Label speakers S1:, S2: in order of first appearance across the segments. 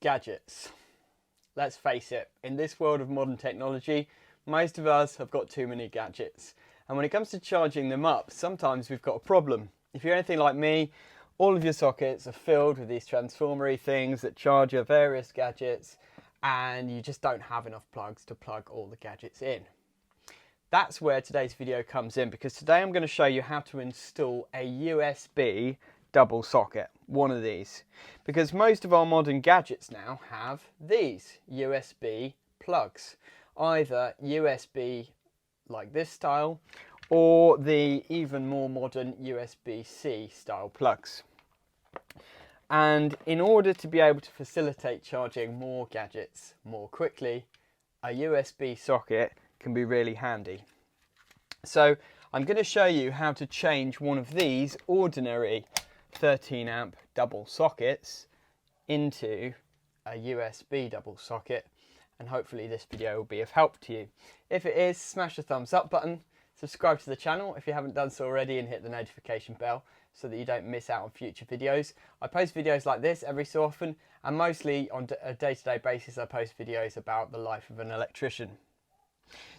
S1: Gadgets. Let's face it, in this world of modern technology, most of us have got too many gadgets. And when it comes to charging them up, sometimes we've got a problem. If you're anything like me, all of your sockets are filled with these transformery things that charge your various gadgets, and you just don't have enough plugs to plug all the gadgets in. That's where today's video comes in, because today I'm going to show you how to install a USB double socket, one of these, because most of our modern gadgets now have these USB plugs, either USB like this style or the even more modern USB-C style plugs. And in order to be able to facilitate charging more gadgets more quickly, a USB socket can be really handy. So I'm going to show you how to change one of these ordinary 13 amp double sockets into a USB double socket, and hopefully this video will be of help to you. If it is, smash the thumbs up button, subscribe to the channel if you haven't done so already, and hit the notification bell so that you don't miss out on future videos. I post videos like this every so often, and mostly on a day-to-day basis I post videos about the life of an electrician.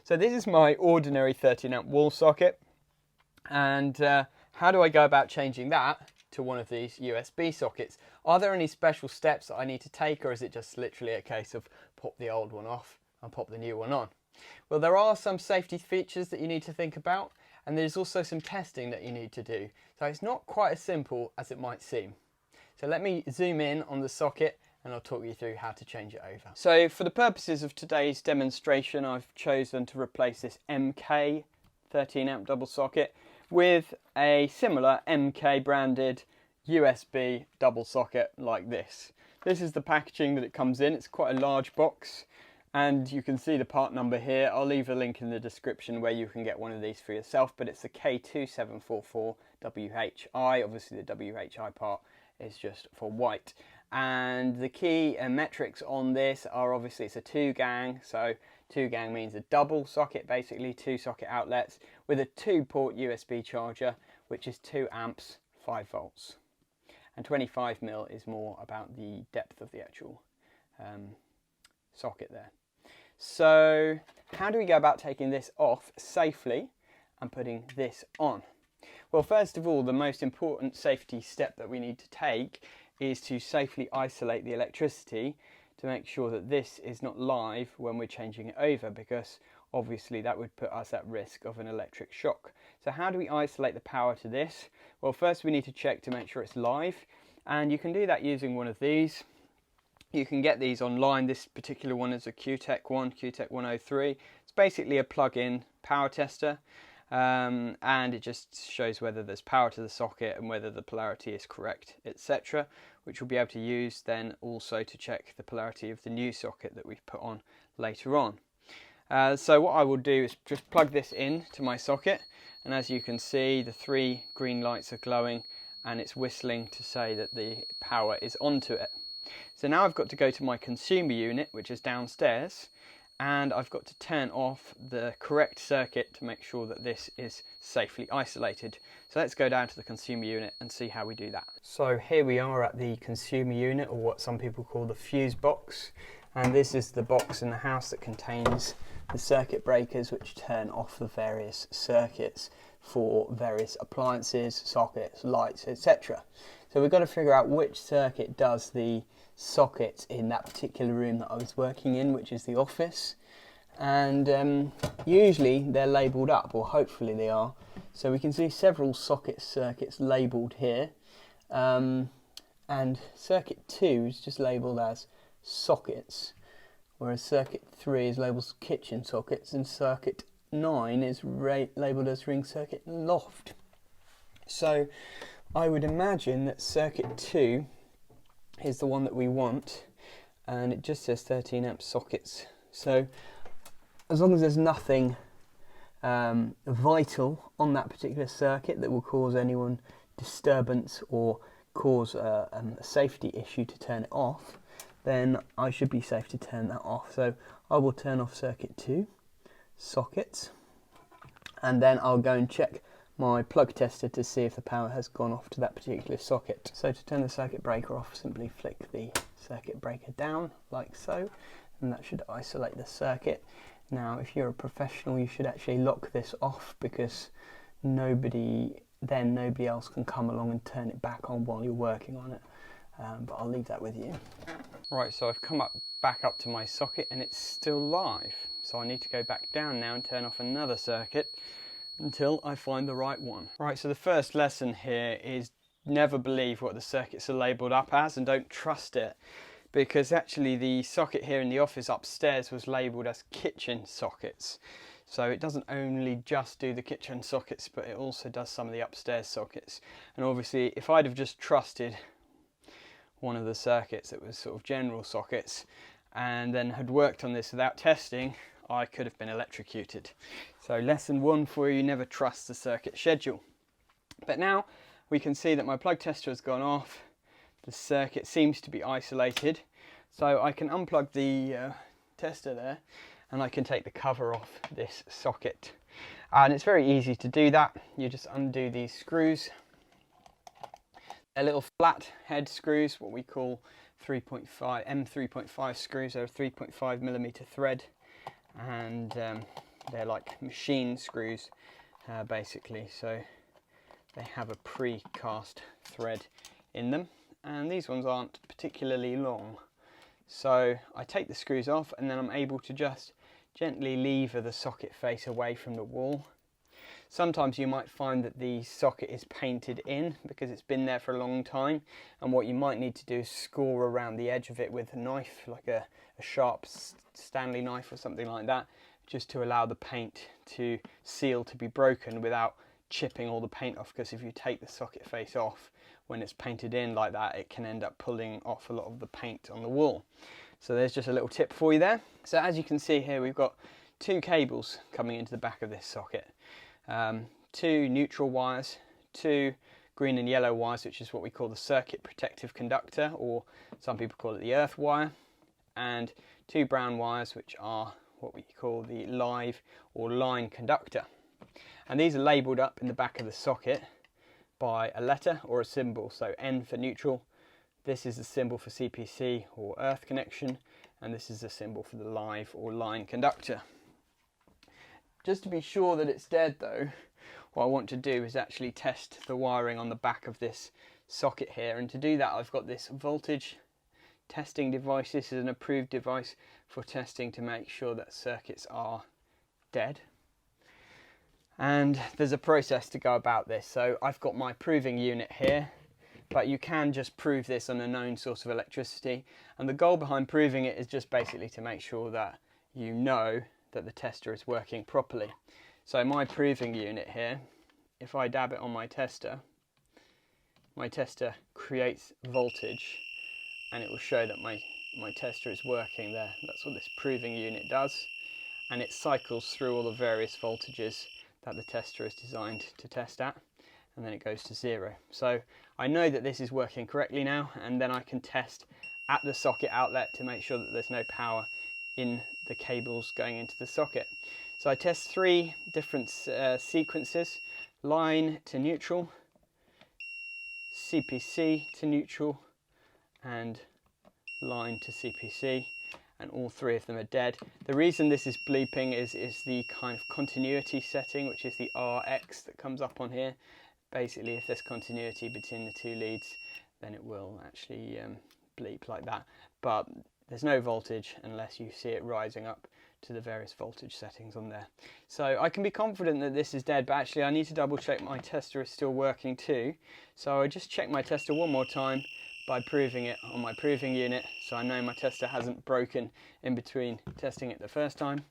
S1: So this is my ordinary 13 amp wall socket, and how do I go about changing that to one of these USB sockets? Are there any special steps that I need to take, or is it just literally a case of pop the old one off and pop the new one on? Well, there are some safety features that you need to think about, and there's also some testing that you need to do. So it's not quite as simple as it might seem. So let me zoom in on the socket and I'll talk you through how to change it over. So for the purposes of today's demonstration, I've chosen to replace this MK 13 amp double socket with a similar MK branded USB double socket like this. This is the packaging that it comes in. It's quite a large box, and you can see the part number here. I'll leave a link in the description where you can get one of these for yourself, but it's the K2744WHI. Obviously the WHI part is just for white. And the key metrics on this are, obviously it's a 2-gang, so 2-gang means a double socket, basically 2 socket outlets with a 2-port USB charger, which is 2 amps, 5 volts. And 25mm is more about the depth of the actual socket there. So how do we go about taking this off safely and putting this on? Well, first of all, the most important safety step that we need to take is to safely isolate the electricity to make sure that this is not live when we're changing it over, because obviously that would put us at risk of an electric shock. So how do we isolate the power to this? Well, first we need to check to make sure it's live, and you can do that using one of these. You can get these online. This particular one is a QTech one, QTech 103. It's basically a plug-in power tester, and it just shows whether there's power to the socket and whether the polarity is correct, etc., which we'll be able to use then also to check the polarity of the new socket that we've put on later on. So what I will do is just plug this in to my socket, and as you can see, the 3 green lights are glowing and it's whistling to say that the power is onto it. So now I've got to go to my consumer unit, which is downstairs, and I've got to turn off the correct circuit to make sure that this is safely isolated. So let's go down to the consumer unit and see how we do that. So here we are at the consumer unit, or what some people call the fuse box, and this is the box in the house that contains the circuit breakers which turn off the various circuits for various appliances, sockets, lights, etc. So we've got to figure out which circuit does the socket in that particular room that I was working in, which is the office, and usually they're labelled up, or hopefully they are. So we can see several circuits labelled here, and circuit 2 is just labelled as sockets, whereas circuit 3 is labelled kitchen sockets, and circuit 9 is labelled as ring circuit loft. So I would imagine that circuit 2 is the one that we want, and it just says 13 amp sockets. So as long as there's nothing vital on that particular circuit that will cause anyone disturbance or cause a safety issue to turn it off, then I should be safe to turn that off. So I will turn off circuit 2 sockets, and then I'll go and check my plug tester to see if the power has gone off to that particular socket. So to turn the circuit breaker off, simply flick the circuit breaker down like so, and that should isolate the circuit. Now if you're a professional, you should actually lock this off, because nobody else can come along and turn it back on while you're working on it. But I'll leave that with you. Right, so I've come back up to my socket and it's still live. So I need to go back down now and turn off another circuit until I find the right one. Right, so the first lesson here is never believe what the circuits are labelled up as, and don't trust it, because actually the socket here in the office upstairs was labelled as kitchen sockets. So it doesn't only just do the kitchen sockets, but it also does some of the upstairs sockets. And obviously if I'd have just trusted one of the circuits that was sort of general sockets and then had worked on this without testing, I could have been electrocuted. So lesson one for you, never trust the circuit schedule. But now we can see that my plug tester has gone off. The circuit seems to be isolated. So I can unplug the tester there, and I can take the cover off this socket. And it's very easy to do that. You just undo these screws. They're little flat head screws, what we call M3.5 screws. They're a 3.5mm thread, and they're like machine screws basically. So they have a pre-cast thread in them, and these ones aren't particularly long. So I take the screws off, and then I'm able to just gently lever the socket face away from the wall. Sometimes you might find that the socket is painted in because it's been there for a long time, and what you might need to do is score around the edge of it with a knife, like a sharp Stanley knife or something like that, just to allow the paint to seal, to be broken without chipping all the paint off, because if you take the socket face off when it's painted in like that, it can end up pulling off a lot of the paint on the wall. So there's just a little tip for you there. So as you can see here, we've got two cables coming into the back of this socket. Two neutral wires, two green and yellow wires, which is what we call the circuit protective conductor, or some people call it the earth wire, and two brown wires, which are what we call the live or line conductor. And these are labelled up in the back of the socket by a letter or a symbol. So N for neutral, this is the symbol for CPC or earth connection, and this is the symbol for the live or line conductor. Just to be sure that it's dead though, what I want to do is actually test the wiring on the back of this socket here, and to do that I've got this voltage testing device. This is an approved device for testing to make sure that circuits are dead. And there's a process to go about this. So I've got my proving unit here, but you can just prove this on a known source of electricity, and the goal behind proving it is just basically to make sure that you know that the tester is working properly. So my proving unit here, if I dab it on my tester creates voltage, and it will show that my tester is working there. That's what this proving unit does, and it cycles through all the various voltages that the tester is designed to test at, and then it goes to 0. So I know that this is working correctly now, and then I can test at the socket outlet to make sure that there's no power in the cables going into the socket. So I test 3 different sequences: line to neutral, CPC to neutral, and line to CPC, and all 3 of them are dead. The reason this is bleeping is the kind of continuity setting, which is the RX that comes up on here. Basically, if there's continuity between the 2 leads, then it will actually bleep like that. But there's no voltage unless you see it rising up to the various voltage settings on there. So I can be confident that this is dead, but actually I need to double check my tester is still working too. So I just check my tester one more time by proving it on my proving unit, so I know my tester hasn't broken in between testing it the first time.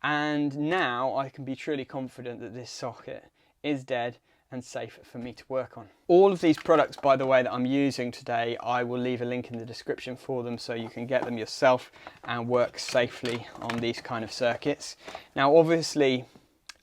S1: And now I can be truly confident that this socket is dead and safe for me to work on. All of these products, by the way, that I'm using today, I will leave a link in the description for them so you can get them yourself and work safely on these kind of circuits. Now obviously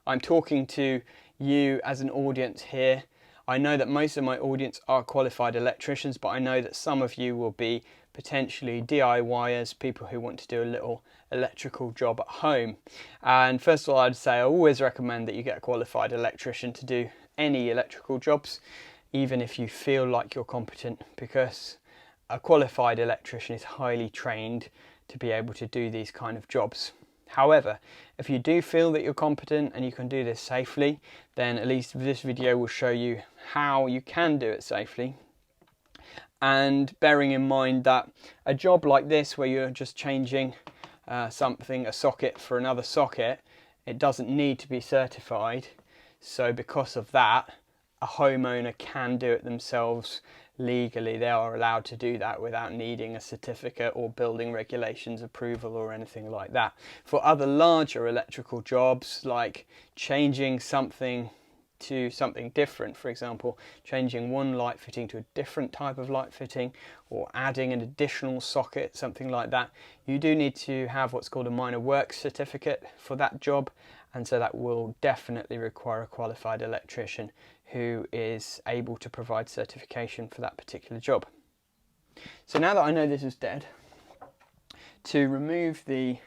S1: I'm talking to you as an audience here. I know that most of my audience are qualified electricians, but I know that some of you will be potentially DIYers, people who want to do a little electrical job at home. And first of all, I'd say I always recommend that you get a qualified electrician to do any electrical jobs, even if you feel like you're competent, because a qualified electrician is highly trained to be able to do these kind of jobs. However, if you do feel that you're competent and you can do this safely, then at least this video will show you how you can do it safely. And bearing in mind that a job like this, where you're just changing a socket for another socket, it doesn't need to be certified. So because of that, a homeowner can do it themselves legally. They are allowed to do that without needing a certificate or building regulations approval or anything like that. For other larger electrical jobs, like changing something to something different, for example, changing one light fitting to a different type of light fitting, or adding an additional socket, something like that, you do need to have what's called a minor works certificate for that job, and so that will definitely require a qualified electrician who is able to provide certification for that particular job. So now that I know this is dead, to remove the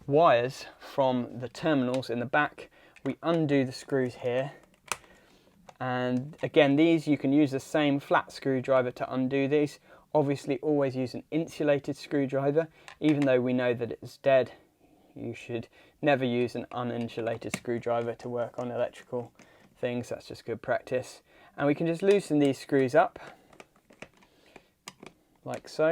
S1: wires from the terminals in the back, we undo the screws here. And again, these, you can use the same flat screwdriver to undo these. Obviously always use an insulated screwdriver. Even though we know that it's dead, you should never use an uninsulated screwdriver to work on electrical things. That's just good practice. And we can just loosen these screws up like so.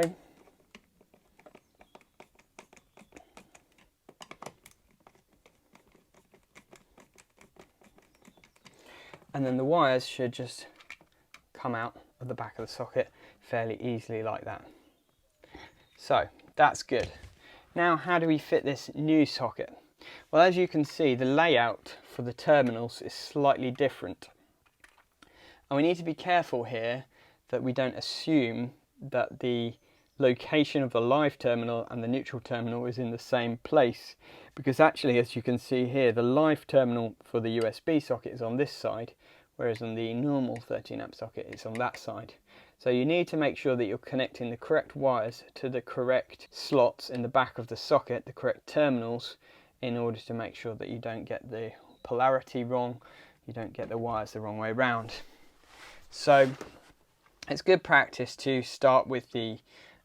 S1: And then the wires should just come out of the back of the socket fairly easily like that. So that's good. Now, how do we fit this new socket? Well, as you can see, the layout for the terminals is slightly different. And we need to be careful here that we don't assume that the location of the live terminal and the neutral terminal is in the same place, because actually, as you can see here, the live terminal for the USB socket is on this side, whereas on the normal 13 amp socket it's on that side. So you need to make sure that you're connecting the correct wires to the correct slots in the back of the socket, the correct terminals, in order to make sure that you don't get the polarity wrong, you don't get the wires the wrong way round. So it's good practice to start with the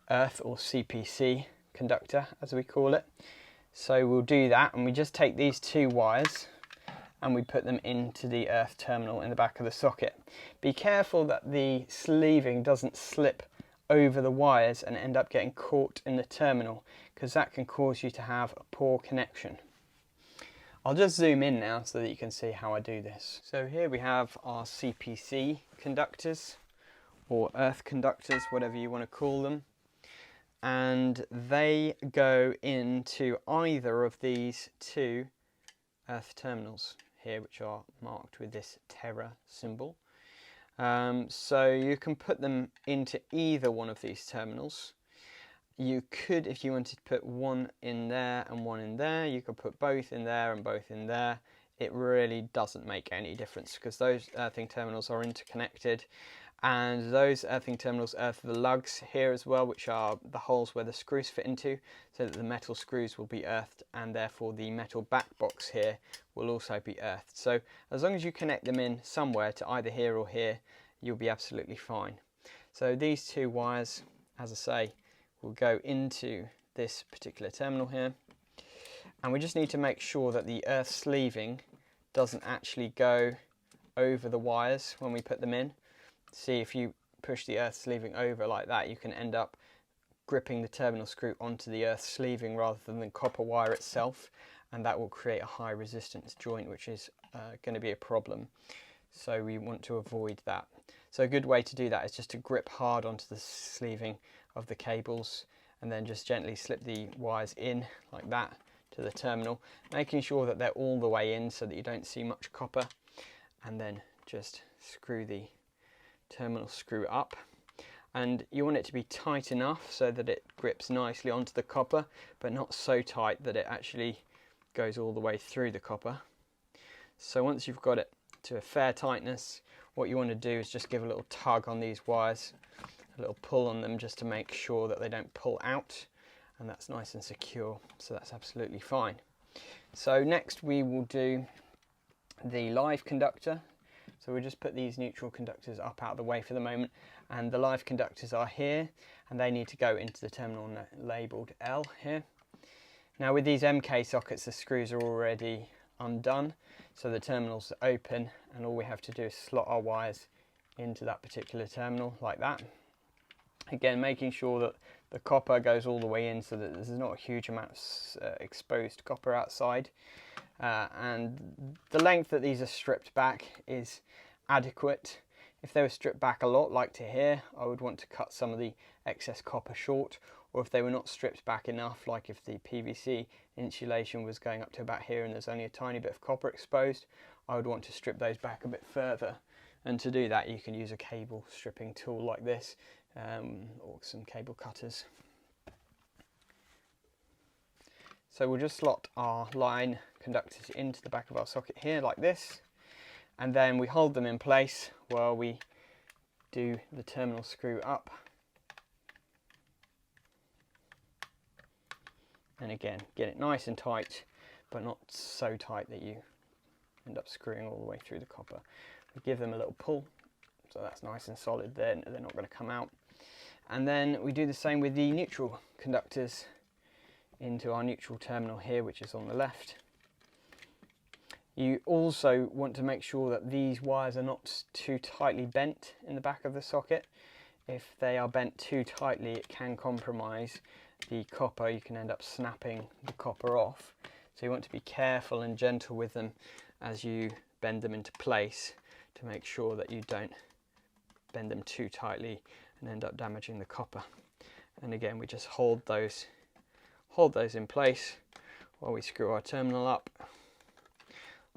S1: earth or CPC conductor, as we call it. So we'll do that, and we just take these two wires and we put them into the earth terminal in the back of the socket. Be careful that the sleeving doesn't slip over the wires and end up getting caught in the terminal, because that can cause you to have a poor connection. I'll just zoom in now so that you can see how I do this. So here we have our CPC conductors, or earth conductors, whatever you want to call them. And they go into either of these two earth terminals here, which are marked with this Terra symbol. So you can put them into either one of these terminals. You could, if you wanted to put one in there and one in there, you could put both in there and both in there. It really doesn't make any difference, because those earthing terminals are interconnected. And those earthing terminals earth the lugs here as well, which are the holes where the screws fit into, so that the metal screws will be earthed, and therefore the metal back box here will also be earthed. So as long as you connect them in somewhere to either here or here, you'll be absolutely fine. So these two wires, as I say, will go into this particular terminal here, and we just need to make sure that the earth sleeving doesn't actually go over the wires when we put them in. See, if you push the earth sleeving over like that, you can end up gripping the terminal screw onto the earth sleeving rather than the copper wire itself, and that will create a high resistance joint, which is going to be a problem. So we want to avoid that. So a good way to do that is just to grip hard onto the sleeving of the cables, and then just gently slip the wires in like that to the terminal, making sure that they're all the way in so that you don't see much copper, and then just screw the terminal screw up. And you want it to be tight enough so that it grips nicely onto the copper, but not so tight that it actually goes all the way through the copper. So once you've got it to a fair tightness, what you want to do is just give a little tug on these wires, a little pull on them, just to make sure that they don't pull out, and that's nice and secure. So that's absolutely fine. So next we will do the live conductor. So we'll just put these neutral conductors up out of the way for the moment, and the live conductors are here, and they need to go into the terminal labelled L here. Now with these MK sockets, the screws are already undone, so the terminals are open, and all we have to do is slot our wires into that particular terminal like that. Again, making sure that the copper goes all the way in so that there's not a huge amount of exposed copper outside. And the length that these are stripped back is adequate. If they were stripped back a lot, like to here, I would want to cut some of the excess copper short, or if they were not stripped back enough, like if the PVC insulation was going up to about here and there's only a tiny bit of copper exposed, I would want to strip those back a bit further. And to do that, you can use a cable stripping tool like this, or some cable cutters. So we'll just slot our line conductors into the back of our socket here like this, and then we hold them in place while we do the terminal screw up. And again, get it nice and tight, but not so tight that you end up screwing all the way through the copper. We give them a little pull, so that's nice and solid there, they're not going to come out. And then we do the same with the neutral conductors into our neutral terminal here, which is on the left. You also want to make sure that these wires are not too tightly bent in the back of the socket. If they are bent too tightly, it can compromise the copper. You can end up snapping the copper off. So you want to be careful and gentle with them as you bend them into place to make sure that you don't bend them too tightly and end up damaging the copper. And again, we just hold those in place while we screw our terminal up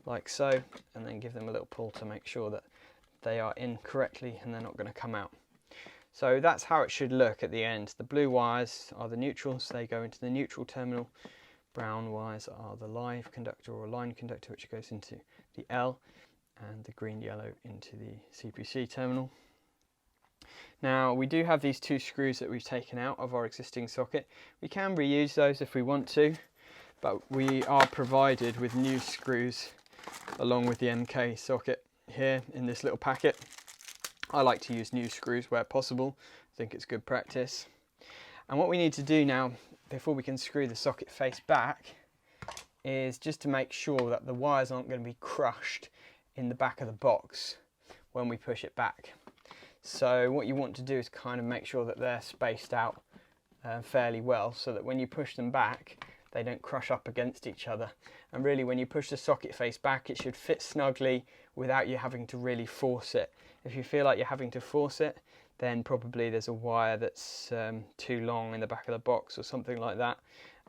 S1: like so, and then give them a little pull to make sure that they are in correctly and they're not going to come out. So that's how it should look at the end. The blue wires are the neutrals, they go into the neutral terminal. Brown wires are the live conductor or line conductor, which goes into the L, and the green yellow into the CPC terminal. Now we do have these two screws that we've taken out of our existing socket. We can reuse those if we want to, but we are provided with new screws along with the MK socket here in this little packet. I like to use new screws where possible. I think it's good practice. And what we need to do now, before we can screw the socket face back, is just to make sure that the wires aren't going to be crushed in the back of the box when we push it back. So what you want to do is kind of make sure that they're spaced out fairly well, so that when you push them back, they don't crush up against each other. And really, when you push the socket face back, it should fit snugly without you having to really force it. If you feel like you're having to force it, then probably there's a wire that's too long in the back of the box or something like that,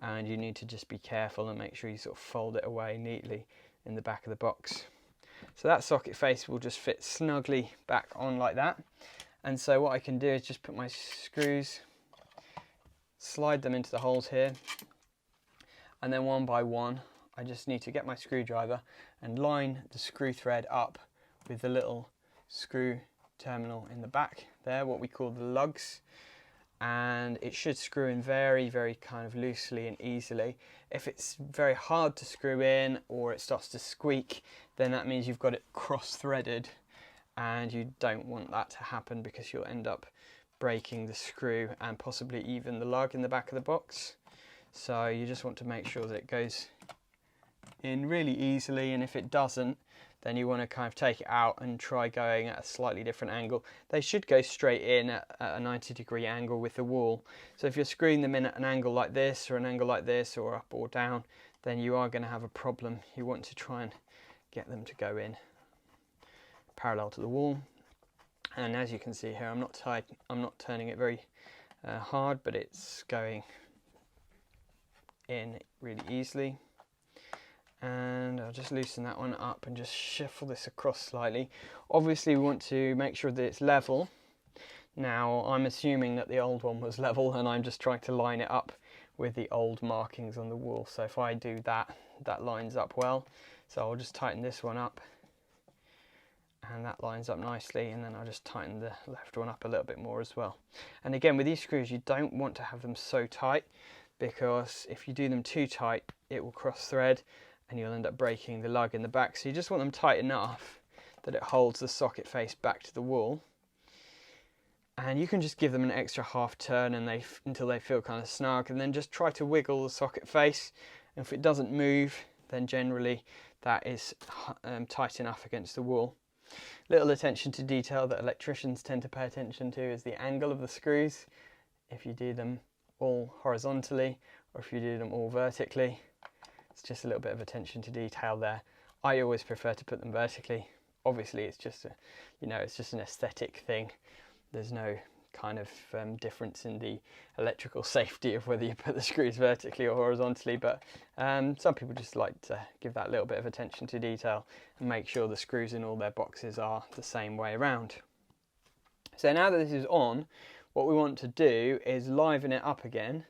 S1: and you need to just be careful and make sure you sort of fold it away neatly in the back of the box. So that socket face will just fit snugly back on like that. And so what I can do is just put my screws, slide them into the holes here, and then one by one I just need to get my screwdriver and line the screw thread up with the little screw terminal in the back there, what we call the lugs, and it should screw in very, very kind of loosely and easily. If it's very hard to screw in or it starts to squeak, then that means you've got it cross-threaded, and you don't want that to happen because you'll end up breaking the screw and possibly even the lug in the back of the box. So you just want to make sure that it goes in really easily, and if it doesn't, then you want to kind of take it out and try going at a slightly different angle. They should go straight in at a 90-degree angle with the wall. So if you're screwing them in at an angle like this or an angle like this or up or down, then you are going to have a problem. You want to try and get them to go in parallel to the wall. And as you can see here, I'm not turning it very hard, but it's going in really easily. And I'll just loosen that one up and just shuffle this across slightly. Obviously we want to make sure that it's level. Now I'm assuming that the old one was level, and I'm just trying to line it up with the old markings on the wall. So if I do that, that lines up well. So I'll just tighten this one up, and that lines up nicely, and then I'll just tighten the left one up a little bit more as well. And again, with these screws, you don't want to have them so tight, because if you do them too tight, it will cross thread and you'll end up breaking the lug in the back. So you just want them tight enough that it holds the socket face back to the wall. And you can just give them an extra half turn and until they feel kind of snug, and then just try to wiggle the socket face. And if it doesn't move, then generally that is tight enough against the wall. Little attention to detail that electricians tend to pay attention to is the angle of the screws. If you do them all horizontally or if you do them all vertically, it's just a little bit of attention to detail there. I always prefer to put them vertically. Obviously it's just it's just an aesthetic thing. There's no kind of difference in the electrical safety of whether you put the screws vertically or horizontally, but some people just like to give that little bit of attention to detail and make sure the screws in all their boxes are the same way around. So now that this is on, what we want to do is liven it up again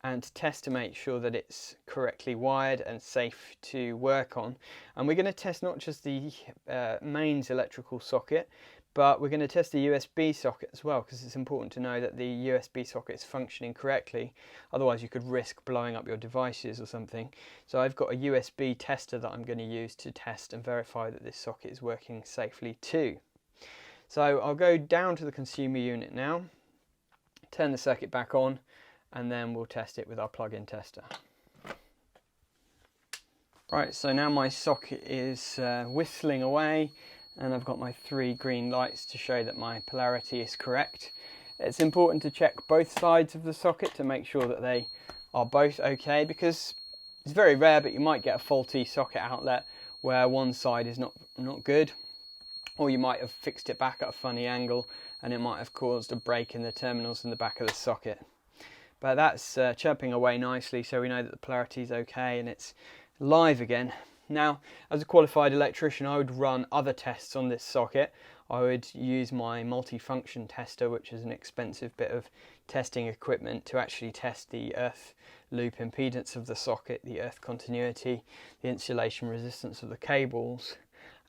S1: and test to make sure that it's correctly wired and safe to work on. And we're going to test not just the mains electrical socket, but we're going to test the USB socket as well, because it's important to know that the USB socket is functioning correctly. Otherwise you could risk blowing up your devices or something. So I've got a USB tester that I'm going to use to test and verify that this socket is working safely too. So I'll go down to the consumer unit now, turn the circuit back on, and then we'll test it with our plug-in tester. Right, so now my socket is whistling away, and I've got my 3 green lights to show that my polarity is correct. It's important to check both sides of the socket to make sure that they are both okay, because it's very rare, but you might get a faulty socket outlet where one side is not good, or you might have fixed it back at a funny angle and it might have caused a break in the terminals in the back of the socket. But that's chirping away nicely, so we know that the polarity is okay and it's live again. Now, as a qualified electrician, I would run other tests on this socket. I would use my multifunction tester, which is an expensive bit of testing equipment to actually test the earth loop impedance of the socket, the earth continuity, the insulation resistance of the cables,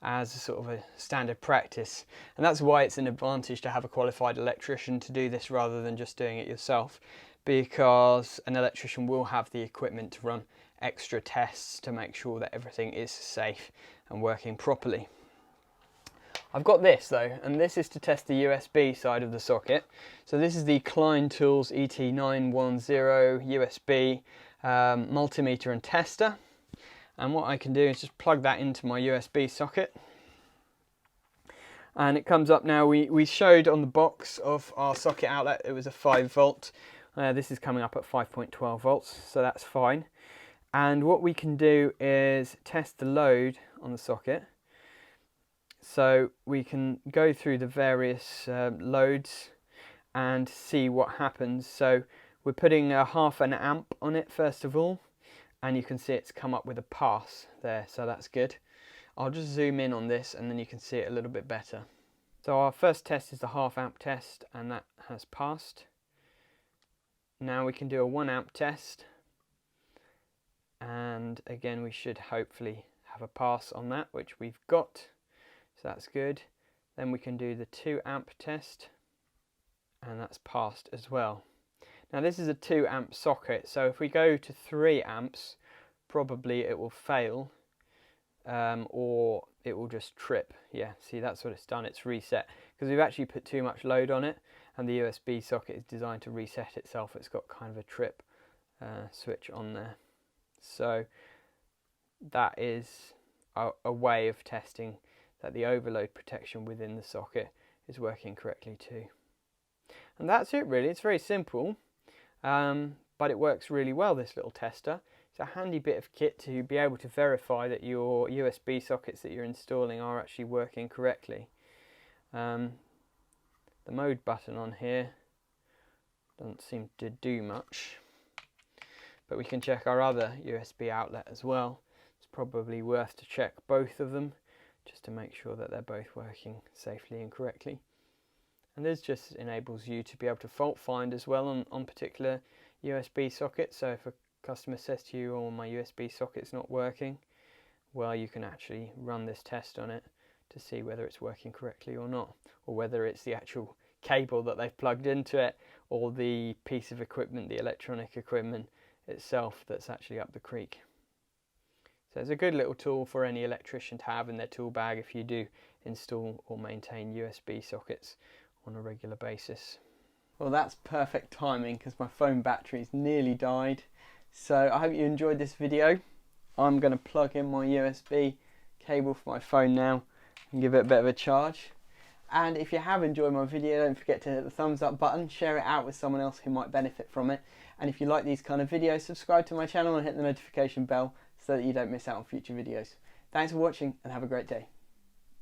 S1: as a sort of a standard practice. And that's why it's an advantage to have a qualified electrician to do this rather than just doing it yourself, because an electrician will have the equipment to run extra tests to make sure that everything is safe and working properly. I've got this though, and this is to test the USB side of the socket. So this is the Klein Tools ET910 USB multimeter and tester. And what I can do is just plug that into my USB socket. And it comes up now. We showed on the box of our socket outlet it was a 5 volt. This is coming up at 5.12 volts, so that's fine. And what we can do is test the load on the socket. So we can go through the various loads and see what happens. So we're putting a half an amp on it first of all, and you can see it's come up with a pass there, so that's good. I'll just zoom in on this and then you can see it a little bit better. So our first test is the half amp test, and that has passed. Now we can do a 1 amp test, and again we should hopefully have a pass on that, which we've got, so that's good. Then we can do the 2 amp test, and that's passed as well. Now this is a 2 amp socket, so if we go to 3 amps probably it will fail, or it will just trip. Yeah, see, that's what it's done, it's reset, because we've actually put too much load on it, and the USB socket is designed to reset itself. It's got kind of a trip switch on there. So that is a way of testing that the overload protection within the socket is working correctly too. And that's it really. It's very simple, but it works really well, this little tester. It's a handy bit of kit to be able to verify that your USB sockets that you're installing are actually working correctly. The mode button on here doesn't seem to do much, but we can check our other USB outlet as well. It's probably worth to check both of them just to make sure that they're both working safely and correctly. And this just enables you to be able to fault find as well on particular USB sockets. So if a customer says to you, oh, my USB socket's not working, well, you can actually run this test on it to see whether it's working correctly or not, or whether it's the actual cable that they've plugged into it or the piece of equipment, the electronic equipment itself that's actually up the creek. So it's a good little tool for any electrician to have in their tool bag if you do install or maintain USB sockets on a regular basis. Well, that's perfect timing because my phone battery's nearly died. So I hope you enjoyed this video. I'm going to plug in my USB cable for my phone now and give it a bit of a charge. And if you have enjoyed my video, don't forget to hit the thumbs up button, share it out with someone else who might benefit from it. And if you like these kind of videos, subscribe to my channel and hit the notification bell so that you don't miss out on future videos. Thanks for watching and have a great day.